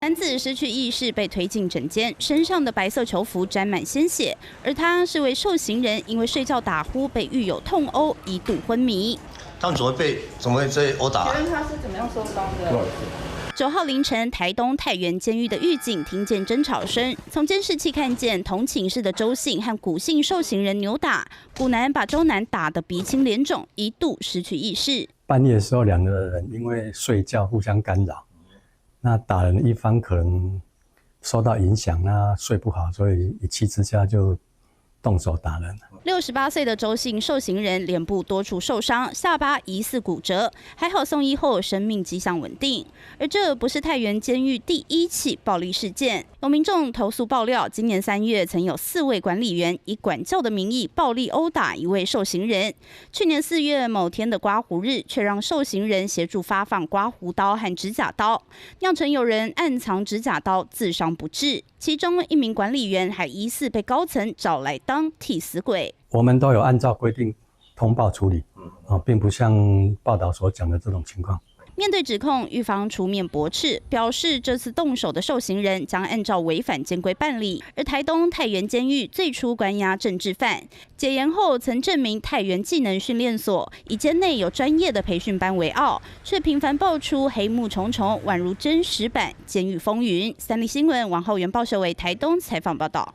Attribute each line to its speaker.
Speaker 1: 男子失去意识被推进诊间，身上的白色囚服沾满鲜血，而他是位受刑人，因为睡觉打呼被狱友痛殴，一度昏迷。
Speaker 2: 他们怎么会被殴打？
Speaker 3: 请问他是怎么样受伤的
Speaker 1: ？9号凌晨，台东太原监狱的狱警听见争吵声，从监视器看见同寝室的周姓和古姓受刑人扭打，古男把周男打得鼻青脸肿，一度失去意识。
Speaker 4: 半夜的时候，两个人因为睡觉互相干扰，那打人一方可能受到影响，那睡不好，所以一气之下就动手打人。
Speaker 1: 68岁的周姓受刑人脸部多处受伤，下巴疑似骨折，还好送医后生命迹象稳定。而这不是太原监狱第一起暴力事件，有民众投诉爆料，今年3月曾有4位管理员以管教的名义暴力殴打一位受刑人。去年4月某天的刮胡日，却让受刑人协助发放刮胡刀和指甲刀，酿成有人暗藏指甲刀自伤不治。其中1名管理员还疑似被高层找来当替死鬼。
Speaker 4: 我们都有按照规定通报处理，并不像报道所讲的这种情况。
Speaker 1: 面对指控，狱方出面驳斥，表示这次动手的受刑人将按照违反监规办理。而台东太原监狱最初关押政治犯，解严后曾证明太原技能训练所以监内有专业的培训班为傲，却频繁爆出黑幕重重，宛如真实版监狱风云。三立新闻王浩源、鲍秀伟台东采访报道。